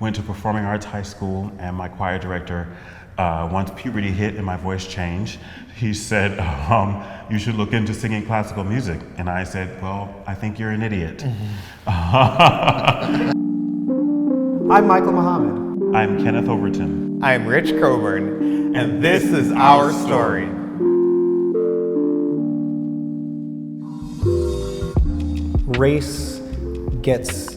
went to performing arts high school, and my choir director, once puberty hit and my voice changed, he said, you should look into singing classical music. And I said, well, I think you're an idiot. I'm Michael Muhammad. I'm Kenneth Overton. I'm Rich Coburn, and this is our story. Race gets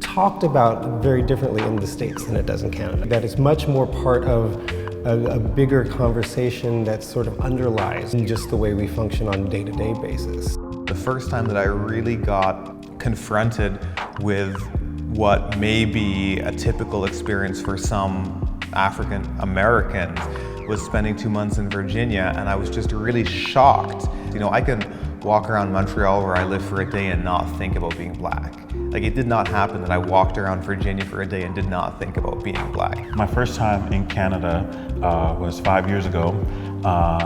talked about very differently in the States than it does in Canada. That is much more part of a bigger conversation that sort of underlies in just the way we function on a day-to-day basis. The first time that I really got confronted with what may be a typical experience for some African Americans was spending 2 months in Virginia, and I was just really shocked. You know, I could walk around Montreal where I live for a day and not think about being black. Like, it did not happen that I walked around Virginia for a day and did not think about being black. My first time in Canada was 5 years ago,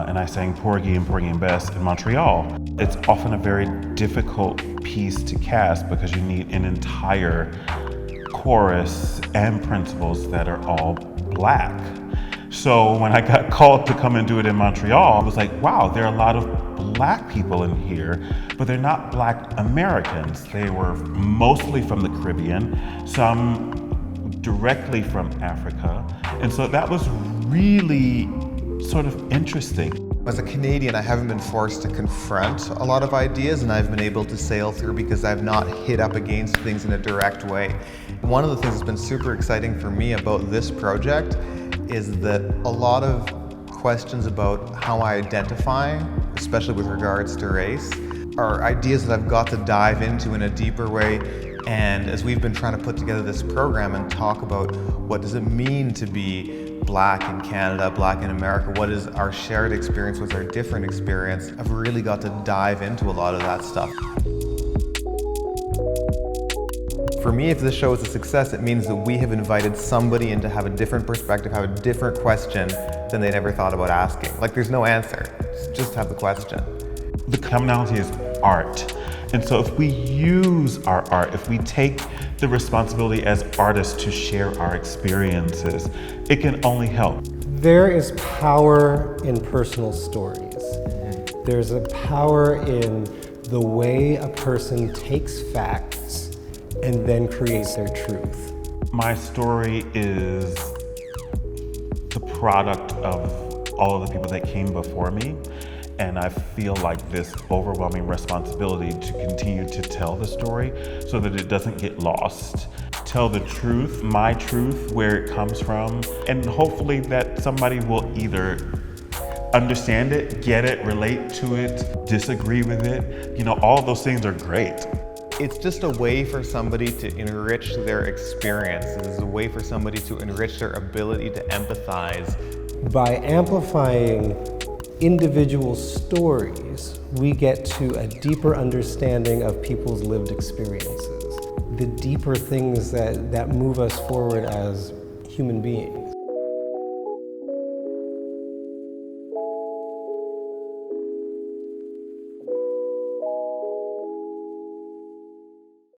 and I sang Porgy and Porgy and Bess in Montreal. It's often a very difficult piece to cast because you need an entire chorus and principals that are all black. So when I got called to come and do it in Montreal, I was like, wow, there are a lot of black people in here, but they're not black Americans. They were mostly from the Caribbean, some directly from Africa. And so that was really sort of interesting. As a Canadian, I haven't been forced to confront a lot of ideas, and I've been able to sail through because I've not hit up against things in a direct way. One of the things that's been super exciting for me about this project is that a lot of questions about how I identify, especially with regards to race, are ideas that I've got to dive into in a deeper way. And as we've been trying to put together this program and talk about what does it mean to be black in Canada, black in America, what is our shared experience, what's our different experience, I've really got to dive into a lot of that stuff. For me, if this show is a success, it means that we have invited somebody in to have a different perspective, have a different question than they'd ever thought about asking. Like, there's no answer, just have the question. The commonality is art. And so if we use our art, if we take the responsibility as artists to share our experiences, it can only help. There is power in personal stories. There's a power in the way a person takes facts and then creates their truth. My story is the product of all of the people that came before me, and I feel like this overwhelming responsibility to continue to tell the story so that it doesn't get lost. Tell the truth, my truth, where it comes from, and hopefully that somebody will either understand it, get it, relate to it, disagree with it. You know, all of those things are great. It's just a way for somebody to enrich their experience. It's a way for somebody to enrich their ability to empathize. By amplifying individual stories, we get to a deeper understanding of people's lived experiences, the deeper things that move us forward as human beings.